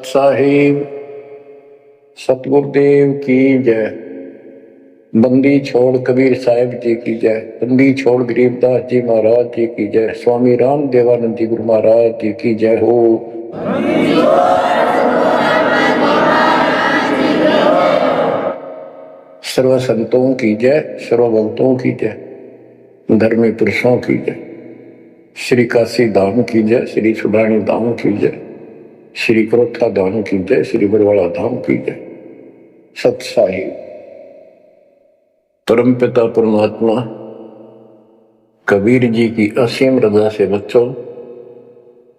साहिब सतगुरुदेव की जय। बंदी छोड़ कबीर साहिब जी की जय। बंदी छोड़ गरीबदास जी महाराज जी की जय। स्वामी राम देवानंद जी गुरु महाराज जी की जय हो। सर्व संतों की जय, सर्व भक्तों की जय, धर्मी पुरुषों की जय। श्री काशी धाम की जय, श्री सुडानी धाम की जय, श्री क्रोथा धाम की जय, श्री बरवाड़ा धाम की जय। सत साहिब परम पिता परमात्मा कबीर जी की असीम रजा से बच्चों,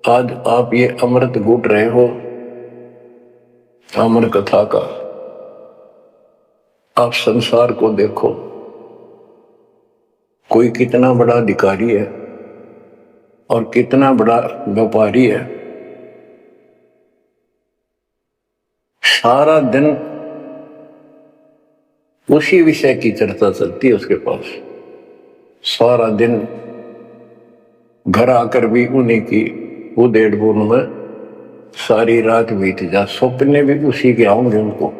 आज आप ये अमृत घूट रहे हो अमर कथा का। आप संसार को देखो, कोई कितना बड़ा अधिकारी है और कितना बड़ा व्यापारी है। सारा दिन उसी विषय की चर्चा चलती है उसके पास। सारा दिन घर आकर भी उन्हीं की उधेड़ बुन में सारी रात बीत जा, सपने भी उसी के आऊंगे उनको।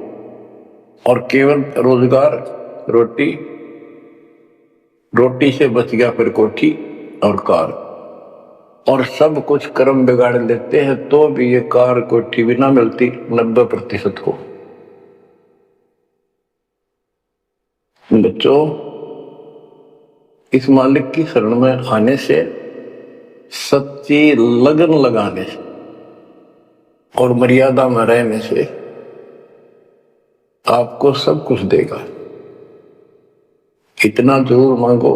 और केवल रोजगार रोटी, रोटी से बच गया फिर कोठी और कार, और सब कुछ कर्म बिगाड़ लेते हैं तो भी ये कार कोठी भी ना मिलती 90% को। बच्चों, इस मालिक की शरण में आने से, सच्ची लगन लगाने से और मर्यादा में रहने से आपको सब कुछ देगा। इतना जरूर मांगो,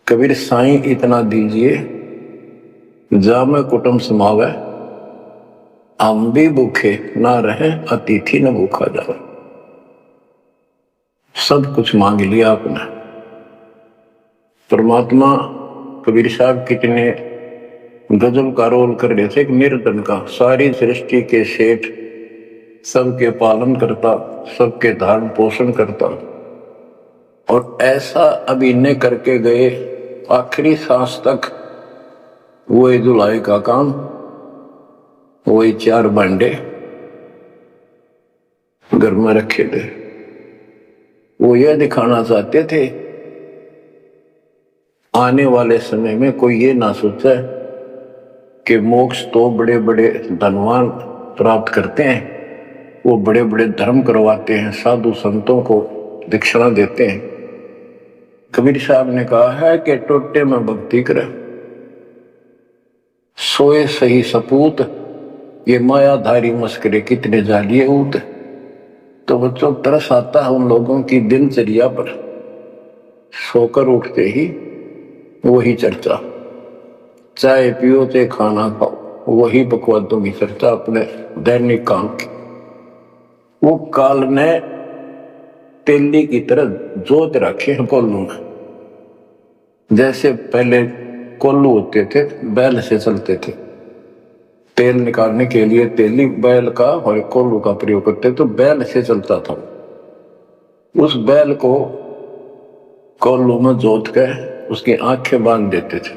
कबीर साईं इतना दीजिए जामे कुटुंब समावे, हम भी भूखे ना रहे अतिथि न भूखा जावे। सब कुछ मांग लिया आपने। परमात्मा कबीर साहब कितने गजब का रोल कर रहे थे। एक निर्धन का, सारी सृष्टि के सेठ, सबके पालन करता, सबके धारण पोषण करता, और ऐसा अभिनय करके गए आखिरी सांस तक। वही दुलाई का काम, वही 4 भांडे घर में रखे थे। वो यह दिखाना चाहते थे आने वाले समय में कोई ये ना सोचे कि मोक्ष तो बड़े बड़े धनवान प्राप्त करते हैं, वो बड़े बड़े धर्म करवाते हैं, साधु संतों को दक्षिणा देते हैं। कबीर साहब ने कहा है कि टोटे में भक्ति करे, सोए सही सपूत, ये मायाधारी मस्करे कितने जालिए ऊत। तो बच्चों, तरस आता है उन लोगों की दिनचर्या पर। सोकर उठते ही वही चर्चा, चाय पियो चाहे खाना खाओ, वही बकवादों की चर्चा अपने दैनिक काम की। वो काल ने तेली की तरह जोत रखे हैं कोल्लू में। जैसे पहले कोल्लू होते थे, बैल से चलते थे, तेल निकालने के लिए तेली बैल का और कोल्लू का प्रयोग करते, तो बैल से चलता था। उस बैल को कोल्लू में जोत के उसकी आंखें बांध देते थे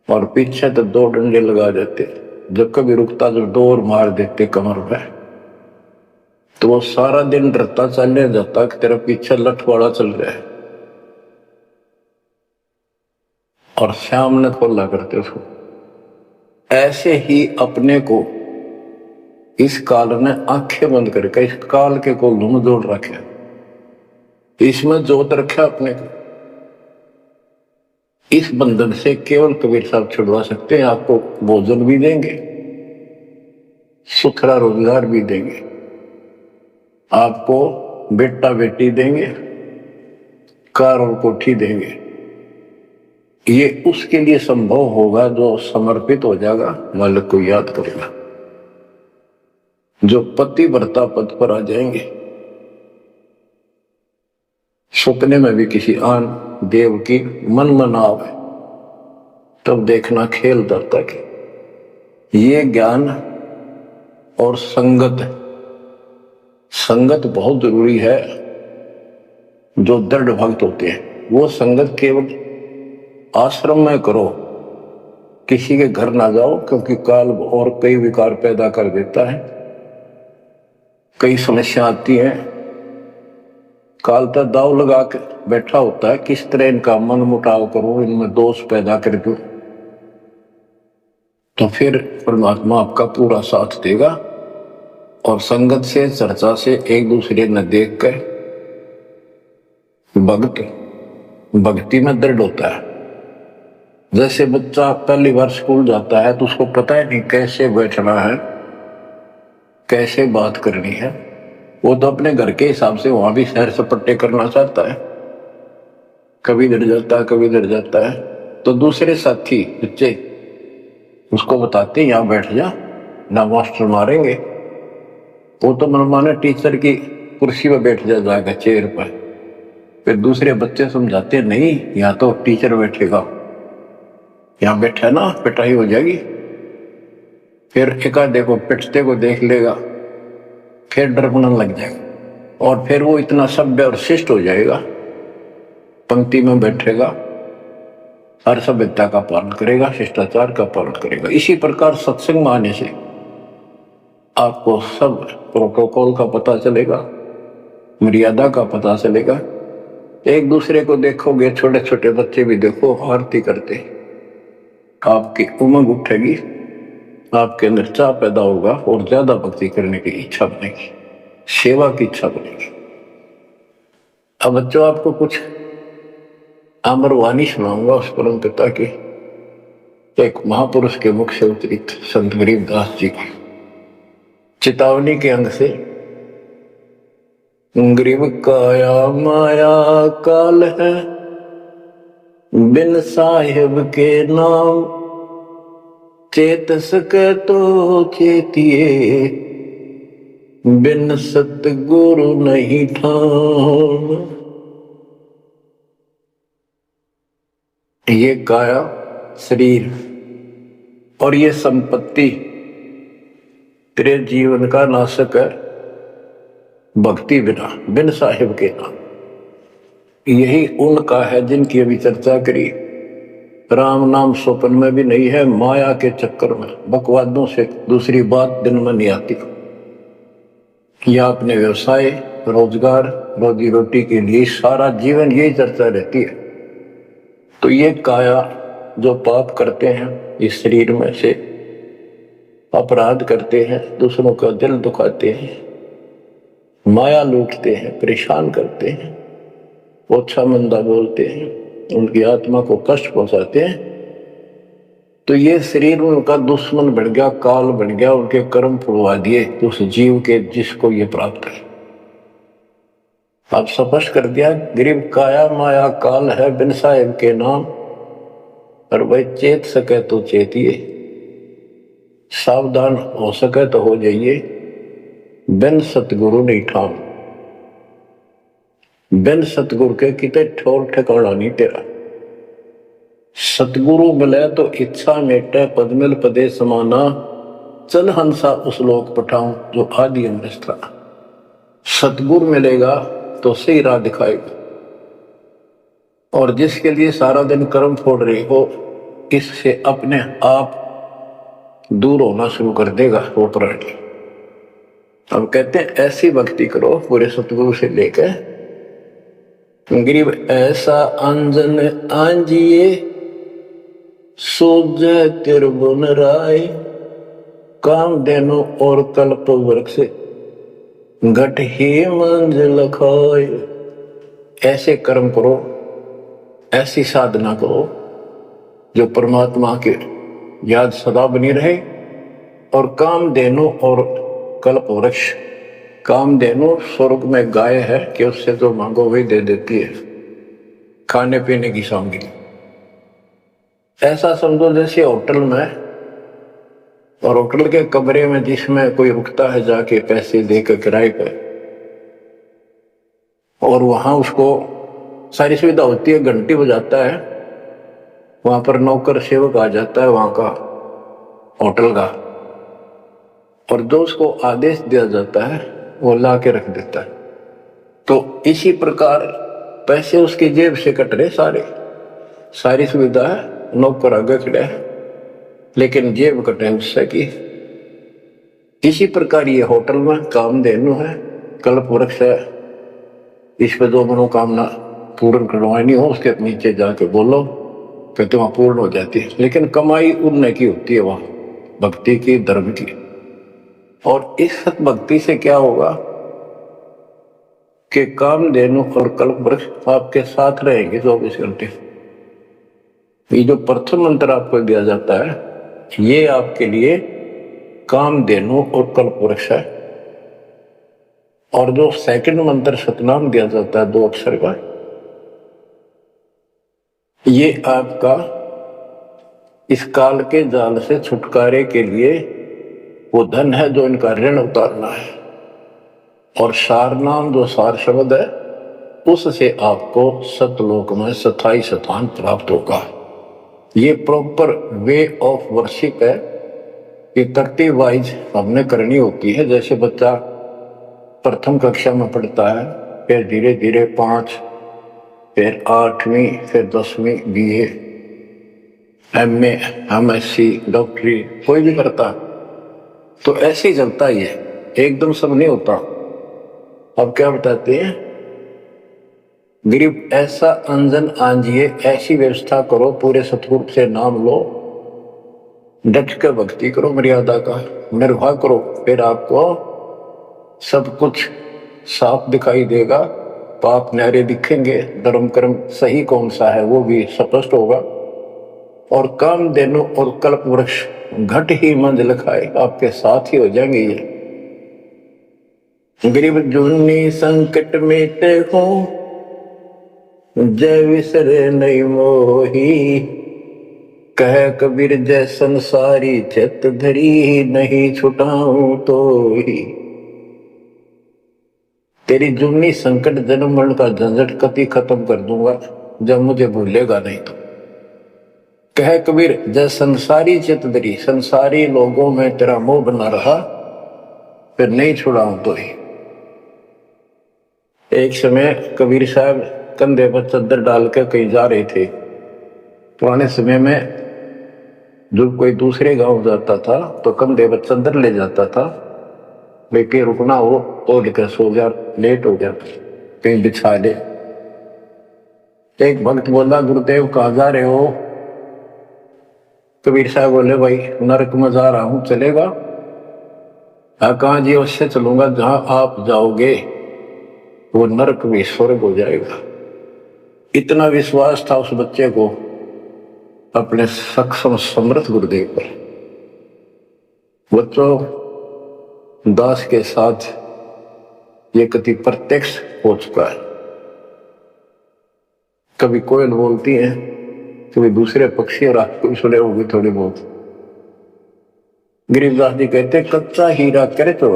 और पीछे तो 2 डंडे लगा देते। जब कभी रुकता तो डोर मार देते कमर पे, तो वो सारा दिन डरता चलने जाता कि तेरा पीछे लठवाड़ा चल रहा है, और शाम ने खोला करते उसको। ऐसे ही अपने को इस काल ने आंखें बंद करके इस काल के कोल्लू में जोड़ रखे, इसमें जोत रखा अपने को। इस बंधन से केवल कबीर साहब छुड़वा सकते हैं। आपको भोजन भी देंगे, सुथरा रोजगार भी देंगे, आपको बेटा बेटी देंगे, कार और कोठी देंगे। ये उसके लिए संभव होगा जो समर्पित हो जाएगा, मालिक को याद करेगा। जो पतिव्रता पद पर आ जाएंगे, सपने में भी किसी आन देव की मन मनाव है, तब देखना खेल दर्ता की। ये ज्ञान और संगत, संगत बहुत जरूरी है। जो दृढ़ भक्त होते हैं वो संगत केवल आश्रम में करो किसी के घर ना जाओ, क्योंकि काल और कई विकार पैदा कर देता है, कई समस्या आती है। काल तो दाव लगा के बैठा होता है, किस तरह इनका मन मुटाव करूं, इनमें दोष पैदा कर दूं, तो फिर परमात्मा आपका पूरा साथ देगा। और संगत से, चर्चा से, एक दूसरे न देख कर भक्ति में दृढ़ होता है। जैसे बच्चा पहली बार स्कूल जाता है तो उसको पता है नहीं कैसे बैठना है, कैसे बात करनी है। वो तो अपने घर के हिसाब से वहां भी सैर सपट्टे करना चाहता है, कभी डर जाता है, कभी डर जाता है। तो दूसरे साथी बच्चे उसको बताते यहाँ बैठ जा, ना मास्टर मारेंगे। वो तो मनमाने टीचर की कुर्सी पर बैठ जाएगा, चेयर पर। फिर दूसरे बच्चे समझाते नहीं, यहाँ तो टीचर बैठेगा, यहाँ बैठा ना पिटाई हो जाएगी। फिर एक आधे को पिटते को देख लेगा, फिर डरना लग जाएगा, और फिर वो इतना सभ्य और शिष्ट हो जाएगा, पंक्ति में बैठेगा, हर सभ्यता का पालन करेगा, शिष्टाचार का पालन करेगा। इसी प्रकार सत्संग में आने से आपको सब प्रोटोकॉल का पता चलेगा, मर्यादा का पता चलेगा। एक दूसरे को देखोगे, छोटे छोटे बच्चे भी देखो आरती करते, आपकी उमंग उठेगी, आपके अंदर चाह पैदा होगा और ज्यादा भक्ति करने की इच्छा बनेगी, सेवा की इच्छा बनेगी। अब बच्चों, आपको कुछ अमरवाणी सुनाऊंगा उस परम पिता की, एक महापुरुष के मुख से उतरित संत गरीबदास जी की चेतावनी के अंग से। गरीब काया माया काल है, बिन साहिब के नाम चेत सके तो चेतिए, बिन सतगुरु नहीं ठान। ये काया शरीर और ये संपत्ति तेरे जीवन का नाशक है, भक्ति बिना, बिन साहिब के नाम। यही उनका है जिनकी अभी चर्चा करी। राम नाम स्वप्न में भी नहीं है, माया के चक्कर में बकवादों से दूसरी बात दिन में नहीं आती। या अपने व्यवसाय, रोजगार, रोजी रोटी के लिए सारा जीवन यही चर्चा रहती है। तो ये काया जो पाप करते हैं, इस शरीर में से अपराध करते हैं, दूसरों का दिल दुखाते हैं, माया लूटते हैं, परेशान करते हैं, ओछा मंदा बोलते हैं, उनकी आत्मा को कष्ट पहुंचाते हैं, तो ये शरीर उनका दुश्मन बन गया, काल बन गया, उनके कर्म फुलवा दिए उस जीव के जिसको ये प्राप्त है। आप स्पष्ट कर दिया, गरीब काया माया काल है, बिन साहिब के नाम, और भाई चेत सके तो चेतिए, सावधान हो सके तो हो जाइए, बिन सतगुरु नहीं ठान। बिन सतगुरु के कितने ठोर ठिकाना नहीं तेरा। सतगुरु मिले तो इच्छा मेटे, पदमिल पदे समाना, चल हंसा उस लोक पठाऊं जो आदि अमृत था। सतगुरु मिलेगा तो सही राह दिखाएगा, और जिसके लिए सारा दिन कर्म फोड़ रहे हो, इससे अपने आप दूर होना शुरू कर देगा वो प्राणी। अब कहते हैं ऐसी भक्ति करो पूरे सतगुरु से लेकर, गरीब ऐसा अंजन आंजिए, सूझे त्रिभुवन राय, काम देनो और कल्प वृक्ष, घट ही मंजिल खाए। ऐसे कर्म करो, ऐसी साधना करो जो परमात्मा के याद सदा बनी रहे, और काम देनो और कल्प वृक्ष। काम देनो स्वर्ग में गाय है कि उससे जो मांगो वही दे देती है, खाने पीने की सामग्री। ऐसा समझो जैसे होटल में, और होटल के कमरे में जिसमें कोई रुकता है जाके पैसे देकर किराए पे, और वहां उसको सारी सुविधा होती है, घंटी बजाता है, वहां पर नौकर सेवक आ जाता है वहां का होटल का, और जो उसको आदेश दिया जाता है वो ला के रख देता है। तो इसी प्रकार पैसे उसकी जेब से कट रहे सारे, सारी सुविधा है, नौकर आगे खड़े है, लेकिन जेब कटे उससे कि इसी प्रकार ये होटल में काम देनु है, कल्प वृक्ष है, इस पे जो मनोकामना पूर्ण करवानी हो उसके नीचे जाके बोलो कहते वहां पूर्ण हो जाती है। लेकिन कमाई उनने की होती है वहां भक्ति की, धर्म की। और इस सत भक्ति से क्या होगा कि कामधेनु और कल्प वृक्ष आपके साथ रहेंगे 24 घंटे। ये जो प्रथम मंत्र आपको दिया जाता है ये आपके लिए कामधेनु और कल्प वृक्ष है। और जो सेकंड मंत्र सतनाम दिया जाता है 2 अक्षर का, ये आपका इस काल के जाल से छुटकारे के लिए वो धन है जो इनका ऋण उतारना है। और सार नाम जो सार शब्द है उससे आपको सतलोक में स्थायी स्थान प्राप्त होगा। ये प्रॉपर वे ऑफ वर्शिप है, ये तरतीब वाइज हमने करनी होती है। जैसे बच्चा प्रथम कक्षा में पढ़ता है, फिर धीरे धीरे 5, फिर 8वीं, फिर 10वीं BA, MA, MSc, डॉक्टरी कोई भी करता, तो ऐसे ही चलता ही है, एकदम सब नहीं होता। अब क्या बताते हैं, गरीब ऐसा अंजन आंजिए, ऐसी व्यवस्था करो, पूरे सतगुरु से नाम लो, डट के भक्ति करो, मर्यादा का निर्वाह करो, फिर आपको सब कुछ साफ दिखाई देगा, पाप न्यारे दिखेंगे, धर्म कर्म सही कौन सा है वो भी स्पष्ट होगा। और कामधेनु और कल्प वृक्ष घट ही मंजिल खाए आपके साथ ही हो जाएंगे। ये गरीब जूनी संकट मेटे हो, जय विसरे नहीं मोही, कह कबीर जय संसारी, चित धरी नहीं छुटाऊं तो ही। तेरी जुम्नी संकट जन्म मरण का झंझट कति खत्म कर दूंगा जब मुझे भूलेगा नहीं तो। कह कबीर जय संसारी चित धरी, संसारी लोगों में तेरा मोह बना रहा, फिर नहीं छुड़ाऊं तो ही। एक समय कबीर साहब कंधे पर चद्दर डाल कर कहीं जा रहे थे। पुराने समय में जब कोई दूसरे गांव जाता था तो कंधे पर चद्दर ले जाता था, लेकिन रुकना हो तो लेकर सो गया, लेट हो गया कहीं बिछा ले। एक भक्त बोला गुरुदेव कहाँ जा रहे हो? कबीर साहब बोले भाई नरक में जा रहा हूं, चलेगा? हाँ कहाँ जी? उससे चलूंगा जहां आप जाओगे वो नरक भी स्वर्ग हो जाएगा। इतना विश्वास था उस बच्चे को अपने सक्षम समर्थ गुरुदेव पर। बच्चों दास के साथ ये कति प्रत्यक्ष हो चुका है। कभी कोयल बोलती है, कभी दूसरे पक्षी, और आपको भी सुने होगी थोड़ी बहुत। गरीबदास जी कहते कच्चा हीरा करे तो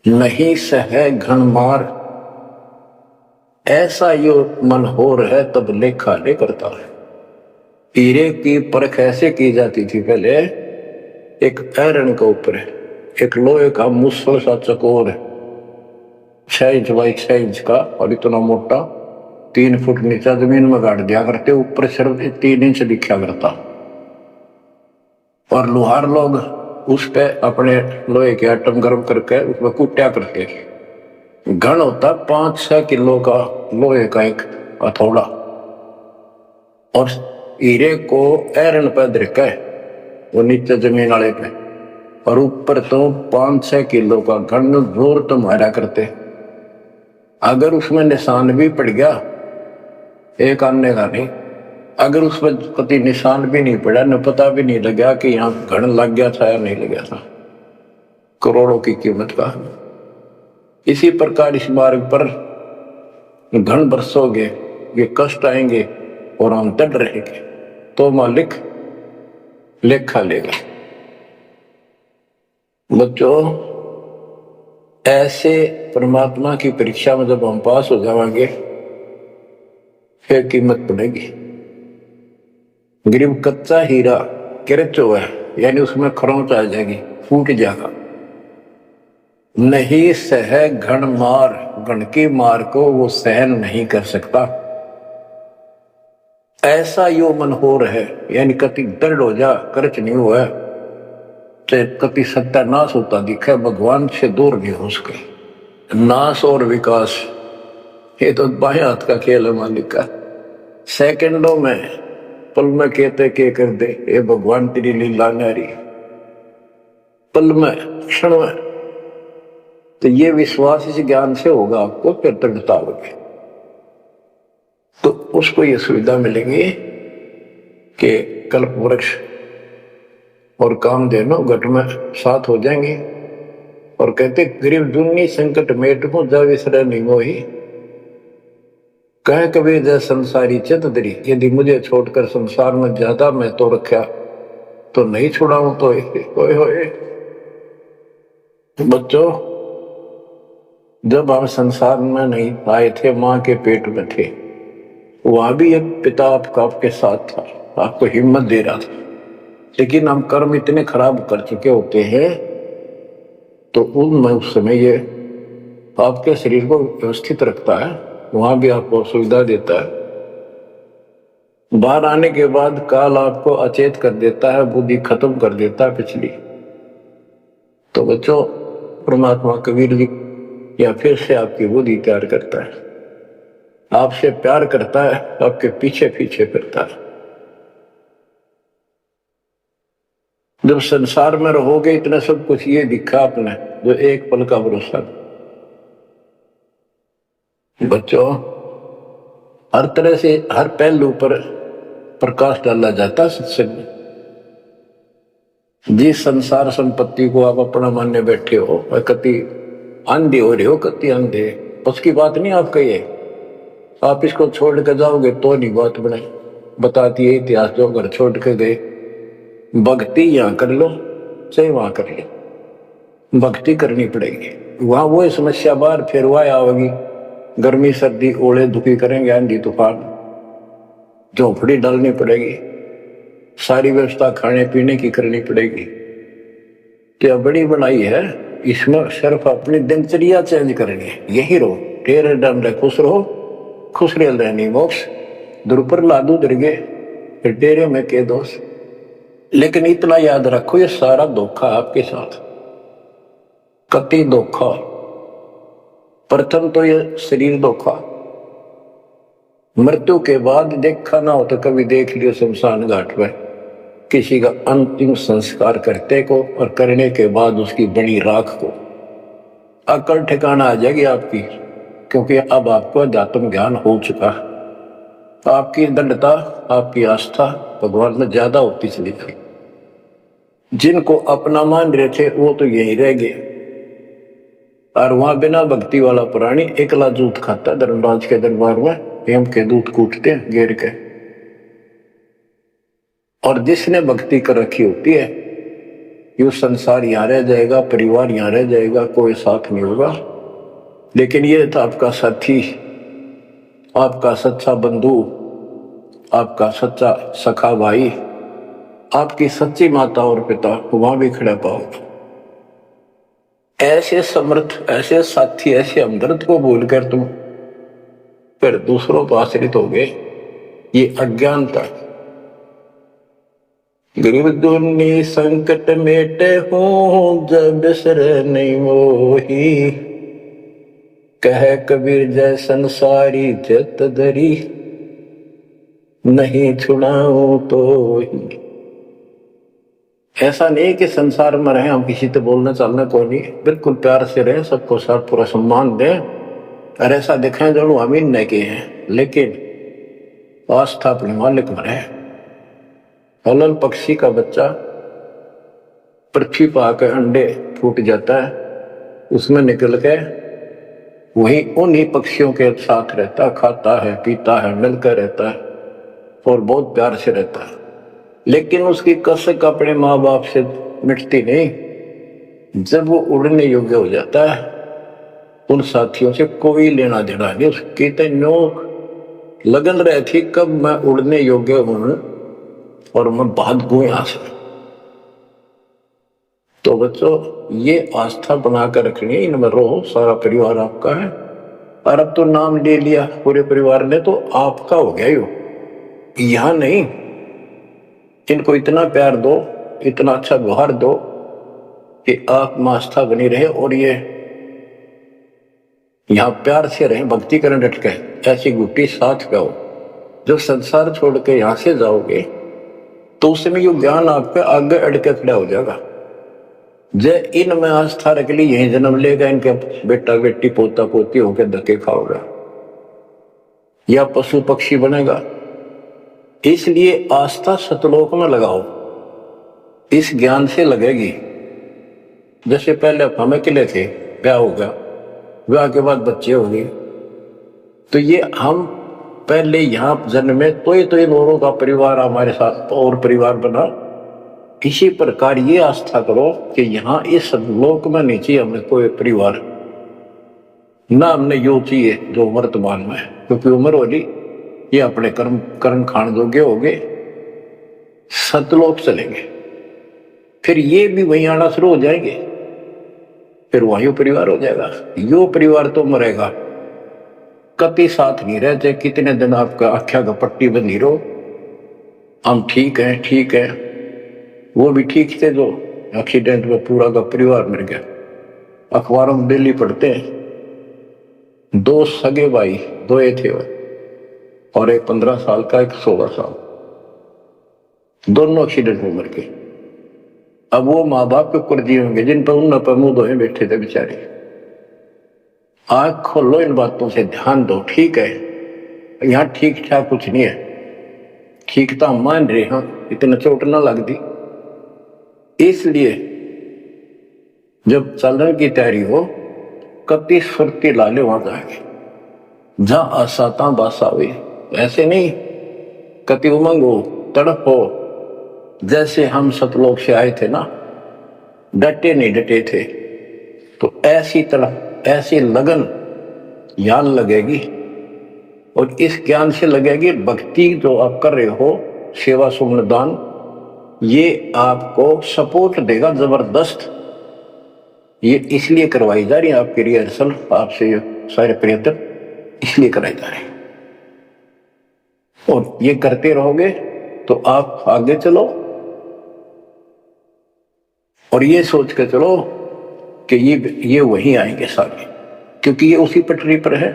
नहीं सहे घन मार, ऐसा यो मन होर है तब लेखा ले करता है। हीरे की परख ऐसे की जाती थी पहले, एक आयरन के ऊपर एक लोहे का मुसल सा चकोर 6 इंच बाई 6 इंच का और इतना मोटा, 3 फुट नीचा जमीन में गाड़ दिया करते, ऊपर सिर्फ 3 इंच दिखा करता। और लोहार लोग उस पे अपने लोहे के आइटम गर्म करके उसमें कूटा करते। घन होता 5-6 किलो का लोहे का एक हथौड़ा, और हीरे को आयरन पे धरके वो नीचे जमीन वाले पे, और ऊपर तो 5-6 किलो का घन जोर तो मारा करते। अगर उसमें निशान भी पड़ गया, एक आने का नहीं, अगर उसमें कभी निशान भी नहीं पड़ा, न पता भी नहीं लगा कि यहाँ घन लग गया था या नहीं लग गया था, करोड़ों की कीमत का। इसी प्रकार इस मार्ग पर घन बरसोगे, ये कष्ट आएंगे और हम डट रहेंगे तो मालिक लेखा लेगा। बच्चों ऐसे परमात्मा की परीक्षा में जब हम पास हो जाएंगे फिर कीमत पड़ेगी। गरीब कच्चा हीरा किरच हुआ है, यानी उसमें खरोंच आ जाएगी, फूट जाएगा। नहीं सह घन मार, घन की मार को वो सहन नहीं कर सकता। ऐसा यो मन हो रहे, यानी कति दृढ़ हो जा, कर्च नहीं हुआ, चाहे कति सत्यानाश होता दिखे, भगवान से दूर नहीं हो सके। नाश और विकास ये तो बाएं हाथ का खेल है मालिक का। सेकंडों में, पल में कहते के कर दे, ये भगवान तेरी लीला न्यारी, पल में, क्षण में। तो ये विश्वास इस ज्ञान से होगा आपको, फिर दृढ़ता होगी, तो उसको ये सुविधा मिलेगी कि कल्प वृक्ष और कामधेनु घट में साथ हो जाएंगे। और कहते गरीब दुन्नी संकट मेट हो जा विसर नहीं मोही, कह कबीर जय संसारी चित दरी, यदि मुझे छोड़कर संसार में ज्यादा मैं तो रखा तो नहीं छुड़ाऊं तो होए होए। बच्चों, जब हम संसार में नहीं आए थे, मां के पेट में थे, वहां भी एक पिता आपका आपके साथ था, आपको हिम्मत दे रहा था। लेकिन हम कर्म इतने खराब कर चुके होते हैं, तो उनमें उस समय ये आपके शरीर को व्यवस्थित रखता है, वहां भी आपको सुविधा देता है। बाहर आने के बाद काल आपको अचेत कर देता है, बुद्धि खत्म कर देता है पिछली। तो बच्चों, परमात्मा कबीर जी या फिर से आपकी बुद्धि तैयार करता है, आपसे प्यार करता है, आपके पीछे पीछे फिरता है। जब संसार में रहोगे, इतना सब कुछ ये दिखा आपने, जो एक पल का भरोसा। बच्चों, हर तरह से हर पहलू पर प्रकाश डाला जाता है सत्संग में। जिस संसार संपत्ति को आप अपना मानने बैठे हो, कति अंधे हो रहे हो, कति अंधे, उसकी बात नहीं आप कहिए। आप इसको छोड़ के जाओगे तो नहीं बात बने। बताती है इतिहास, जो घर छोड़ के गए, भक्ति यहां कर लो चाहे वहां कर लो, भक्ति करनी पड़ेगी। वहां वो समस्या बाहर फिर वह आवेगी, गर्मी सर्दी ओले दुखी करेंगे, आंधी तूफान, झोंपड़ी डालनी पड़ेगी, सारी व्यवस्था खाने पीने की करनी पड़ेगी। तो बड़ी बनाई है, इसमें सिर्फ अपनी दिनचर्या चेंज करनी है। यही रहो, टेरे डन रहे, खुश रहो, खुश रेल रहनी मोक्ष, दुरुपर लादू दरगे, फिर डेरे में के दोष। लेकिन इतना याद रखो, ये सारा धोखा आपके साथ, कति धोखा। प्रथम तो ये शरीर धोखा, मृत्यु के बाद देखा ना हो तो कभी देख लियो शमशान घाट में किसी का अंतिम संस्कार करते को, और करने के बाद उसकी बड़ी राख को अकल ठिकाना आ जाएगी आपकी, क्योंकि अब आपको अध्यात्म ज्ञान हो चुका है। आपकी दृढ़ता, आपकी आस्था भगवान में ज्यादा होती चली गई। जिनको अपना मान रहे थे वो तो यही रह गए, और वहां बिना भक्ति वाला प्राणी एकला दूध खाता, धर्मराज के दरबार में हेम के दूध कूटते हैं घेर के। और जिसने भक्ति कर रखी होती है, ये संसार यहां रह जाएगा, परिवार यहां रह जाएगा, कोई साथ नहीं होगा। लेकिन ये था आपका साथी, आपका सच्चा बंधु, आपका सच्चा सखा भाई, आपकी सच्ची माता और पिता, वहां भी खड़ा पाओ। ऐसे समर्थ, ऐसे साथी, ऐसे हमदर्द को भूलकर तुम फिर दूसरों पर आश्रित हो गए, ये अज्ञानता। गरीब दुन्नी संकट मेटे हूं, जब बिसर नहीं मोही, कह कबीर जय संसारी चित धरी, नहीं छुड़ाऊं तो ही। ऐसा नहीं कि संसार में रहे हम किसी से बोलने चलने को नहीं, बिल्कुल प्यार से रहे, सबको साथ पूरा सम्मान दें, और ऐसा दिखाएं जो हम ही नहीं किए हैं, लेकिन आस्था अपने मालिक में रहे। हलल पक्षी का बच्चा पृथ्वी पर आकर अंडे फूट जाता है, उसमें निकल के वही उन्हीं पक्षियों के साथ रहता, खाता है, पीता है, मिलकर रहता है और बहुत प्यार से रहता है। लेकिन उसकी कसक अपने माँ बाप से मिटती नहीं। जब वो उड़ने योग्य हो जाता है, उन साथियों से कोई लेना देना नहीं। उसकी तो लगन रही थी कब मैं उड़ने योग्य हूं और मैं भाग गूं यहां से। तो बच्चों, ये आस्था बनाकर रखनी है, इनमें रहो, सारा परिवार आपका है। और अब तो नाम ले लिया पूरे परिवार ने, तो आपका हो गया यो, यहां नहीं, इनको इतना प्यार दो, इतना अच्छा व्यवहार दो कि आप में आस्था बनी रहे और ये यहां प्यार से रहे, भक्ति करें डट के, ऐसी गुट्टी साथ गाओ। जब संसार छोड़ के यहां से जाओगे तो उस समय ये ज्ञान आपके आगे अड़के खड़ा हो जाएगा। जय इनमें आस्था रख ली, यही जन्म लेगा, इनके बेटा बेटी पोता पोती होकर धक्के खाओगा या पशु पक्षी बनेगा। इसलिए आस्था सतलोक में लगाओ, इस ज्ञान से लगेगी। जैसे पहले हम अकेले थे, ब्याह हो गया, ब्याह के बाद बच्चे हो गए, तो ये हम पहले यहां जन्म में तो इन औरों का परिवार हमारे साथ और परिवार बना। इसी प्रकार ये आस्था करो कि यहाँ इस लोक में नहीं चाहिए हमें कोई परिवार, ना हमने यो चाहिए जो वर्तमान में, क्योंकि उम्र वाली ये अपने कर्म कर्म खान जोगे हो गए, सतलोक चलेंगे, फिर ये भी वहीं आना शुरू हो जाएंगे, फिर वहीं परिवार हो जाएगा। यो परिवार तो मरेगा, कभी साथ नहीं रहते, कितने दिन आपका आख्या का पट्टी बंधी रहो, हम ठीक है ठीक है, वो भी ठीक थे जो एक्सीडेंट में पूरा का परिवार मर गया। अखबारों में डेली पढ़ते हैं, 2 सगे भाई, 2 थे वो, और एक 15 साल का, एक 16 साल, दोनों एक्सीडेंट में मर गए। अब वो माँ बाप के ऊपर जी होंगे जिन पर उन पर मुंह धोए बैठे थे बेचारे। आंख खोलो, इन बातों से ध्यान दो। ठीक है, यहाँ ठीक ठाक कुछ नहीं है, ठीक तो हम मान रहे हैं, इतना चोट ना लग दी। इसलिए जब चलने की तैयारी हो, कति सुरती लाले वहां जाएंगे, जहां आसाता बासा हुई, ऐसे नहीं कति उमंग हो, तड़प हो। जैसे हम सतलोक से आए थे ना, डटे नहीं डटे थे, तो ऐसी तड़प, ऐसी लगन ज्ञान लगेगी, और इस ज्ञान से लगेगी भक्ति जो आप कर रहे हो, सेवा सुमन दान, ये आपको सपोर्ट देगा जबरदस्त। ये इसलिए करवाई जा रही है आपकी रिहर्सल, आपसे सारे प्रयत्न इसलिए कराए जा रहे हैं, और ये करते रहोगे तो आप आगे चलो, और ये सोच के चलो कि ये वहीं आएंगे सारे, क्योंकि ये उसी पटरी पर है।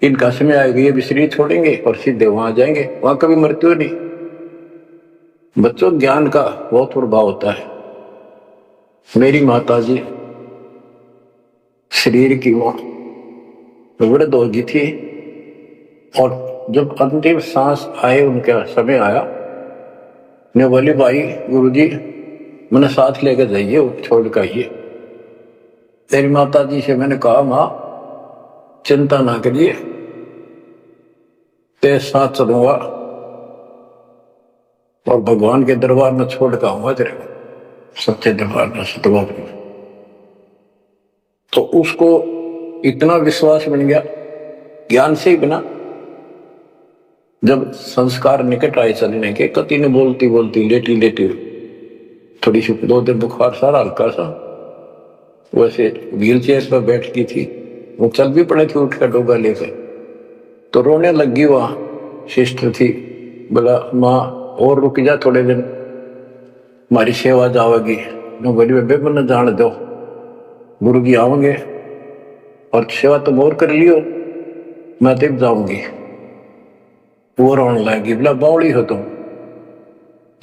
इनका समय आएगा, ये भी शरीर छोड़ेंगे और सीधे वहां जाएंगे, वहां कभी मृत्यु नहीं। बच्चों, ज्ञान का बहुत प्रभाव होता है। मेरी माता जी शरीर की वो वृद्ध हो गई थी, और जब अंतिम सांस आए, उनका समय आया, मैं बोली भाई गुरुजी मैंने साथ लेकर जाइए, छोड़ कर आइए। तेरी माता जी से मैंने कहा, माँ चिंता ना करिए, तेरे साथ चलूंगा और भगवान के दरबार में छोड़ कर आऊंगा तेरे को, सच्चे दरबार में, सतलोक में। तो उसको इतना विश्वास बन गया, ज्ञान से ही बना। जब संस्कार निकट आए चलने के, कति ने बोलती बोलती लेटी लेटी, थोड़ी सी 2 दिन बुखार सारा हल्का सा, वैसे व्हील चेयर पर बैठ की थी, वो चल भी पड़े थे उठ कर डोगा लेकर, तो रोने लगी। वहां सिस्टर थी, बोला माँ और रुक जा थोड़े दिन, हमारी सेवा जाओगी। मैं बोली बेबे मैंने जान दो, गुरु जी आओगे और सेवा तुम और कर लियो, मैं तब जाऊंगी। वो रोने लगी, बोला बावड़ी हो तुम,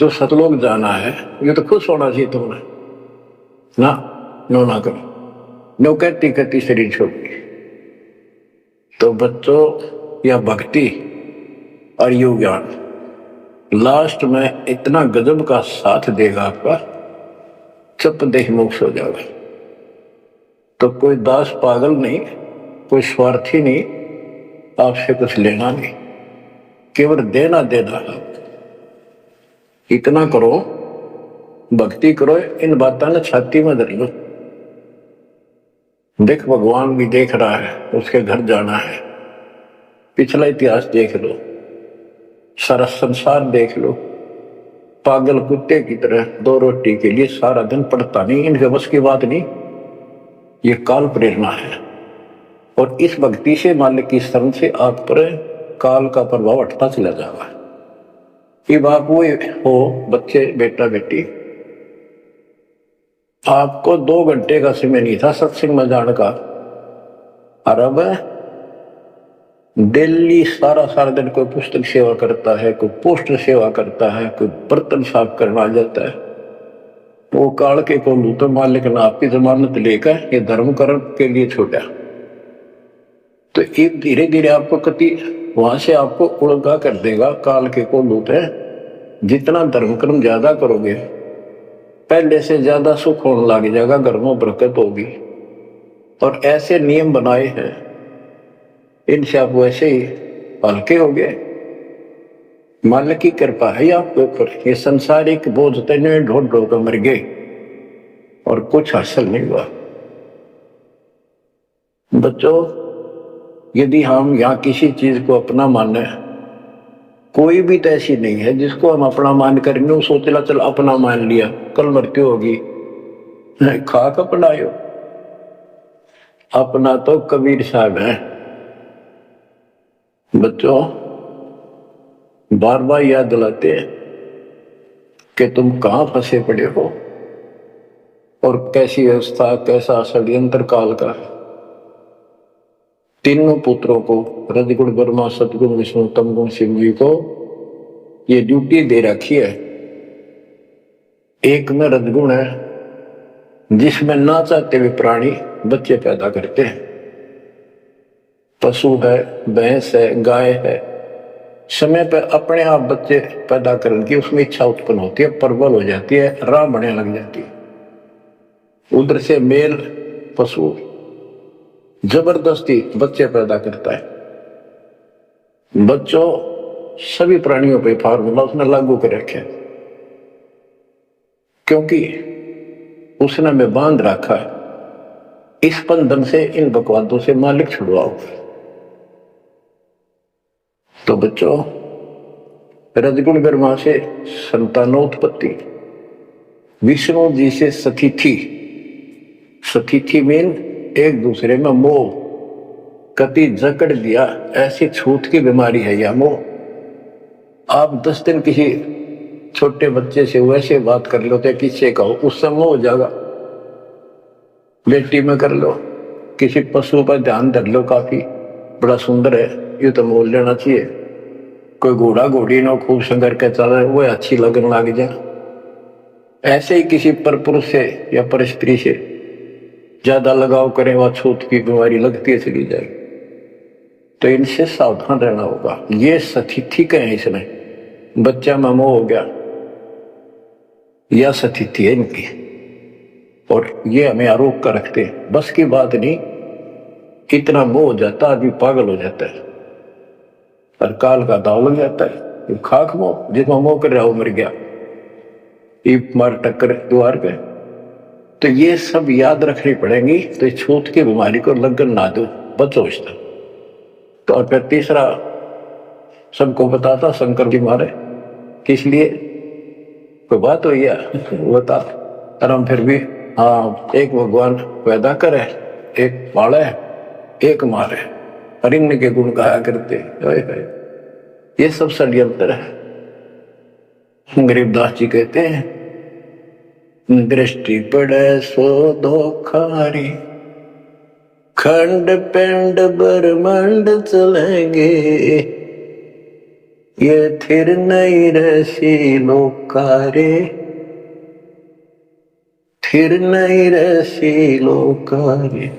जो सतलोक जाना है ये तो खुश होना चाहिए तुमने, ना नो ना करो, नो कहती कहती शरीर छोड़ दी। तो बच्चों, यह भक्ति और योग ज्ञान लास्ट में इतना गजब का साथ देगा आपका, चुप देह मोक्ष हो जाएगा। तो कोई दास पागल नहीं, कोई स्वार्थी नहीं, आपसे कुछ लेना नहीं, केवल देना देना है। इतना करो, भक्ति करो, इन बातों ने छाती में धर लो। देख भगवान भी देख रहा है, उसके घर जाना है, पिछला इतिहास देख लो, सारा संसार देख लो। पागल कुत्ते की तरह 2 रोटी के लिए सारा दिन पड़ता नहीं, इनके बस की बात नहीं, ये काल प्रेरणा है। और इस भक्ति से, मालिक की शरण से आप पर काल का प्रभाव हटता चला जाएगा। कि बाप वो हो बच्चे बेटा बेटी, आपको 2 घंटे का समय नहीं था सत्संग में जाने का, और अब डेली सारा दिन कोई पुस्तक सेवा करता है, कोई पोस्टर सेवा करता है, कोई बर्तन साफ करना जाता है। वो काल के को लूटो मालिक ने आपकी जमानत लेकर ये धर्म कर्म के लिए छोड़ा। तो एक धीरे धीरे आपको कति वहां से आपको उड़गा कर देगा काल के को लूट है। जितना धर्म कर्म ज्यादा करोगे पहले से ज्यादा सुख होने लग जाएगा, घर में बरकत होगी। और ऐसे नियम बनाए हैं इनसे आप वैसे ही हल्के हो गए। मालिक की कृपा है आपके ऊपर। ये संसारिक बोझ तेने ढोल ढोल कर मर गए और कुछ हासिल नहीं हुआ। बच्चों, यदि हम यहाँ किसी चीज को अपना माने, कोई भी तो ऐसी नहीं है जिसको हम अपना मान करेंगे वो सोचला चल अपना मान लिया कल मृत्यु होगी, खाक अपनायो। अपना तो कबीर साहब है। बच्चों, बार बार याद दिलाते हैं कि तुम कहां फंसे पड़े हो और कैसी व्यवस्था, कैसा षड्यंत्र काल का। तीनों पुत्रों को, रजगुण ब्रह्मा सतगुण विष्णु तमगुण शिव जी को ये ड्यूटी दे रखी है। एक में रजगुण है जिसमें ना चाहते हुए प्राणी बच्चे पैदा करते हैं। पशु है, भैंस है, गाय है, समय पर अपने आप बच्चे पैदा करने की उसमें इच्छा उत्पन्न होती है, प्रबल हो जाती है, राह बढ़ने लग जाती है। उधर से मेल पशु जबरदस्ती बच्चे पैदा करता है। बच्चों, सभी प्राणियों पे फार्मूला उसने लागू कर रखे, क्योंकि उसने हमें बांध रखा है। इस बंधन से, इन बकवादों से मालिक छुड़वाओ। तो बच्चों, रजगुण ब्रह्मा से संतानोत्पत्ति, विष्णु जी से सतिथि। सतिथि मीन एक दूसरे में मोह, कति जकड़ दिया, ऐसी छूत की बीमारी है यह मोह। आप 10 दिन किसी छोटे बच्चे से वैसे बात कर लो, किससे कहो, उससे मोह हो जाएगा। बेटी में कर लो, किसी पशु पर ध्यान धर लो, काफी बड़ा सुंदर है, ये तो मोल लेना चाहिए। कोई घोड़ा घोड़ी ना खूब संगर के चल रहे, वो अच्छी लगने लग जाए। ऐसे ही किसी पर पुरुष से या पर स्त्री से ज्यादा लगाव करें, वह छूत की बीमारी लगती है चली जाएगी। तो इनसे सावधान रहना होगा। ये सतिथि कहे इसने, बच्चा में मोह हो गया, यह सतिथि है इनकी, और ये हमें आरोप कर रखते हैं। बस की बात नहीं, इतना मोह हो जाता आदमी पागल हो जाता है और काल का दाव लग जाता है। खाक मोह, जिसमें मोह कर रहा हो मर गया, ईप मार टक्कर द्वार पे। तो ये सब याद रखनी पड़ेगी। तो छूत की बीमारी को लगन ना दो, बचो इससे। तो और फिर तीसरा सबको बताता शंकर जी मारे, किस लिए कोई बात हुई है बता। और हम फिर भी हाँ, एक भगवान पैदा करे, एक पाले, एक मारे, हरिण्य के गुण गाया करते। ये सब षड्यंत्र है। गरीबदास जी कहते हैं, दृष्टि पड़े सो धोखारी, खंड पिंड ब्रह्मांड चलेंगे, ये थिर नहीं रसी लोकारे, थिर नहीं रसी लोकारे।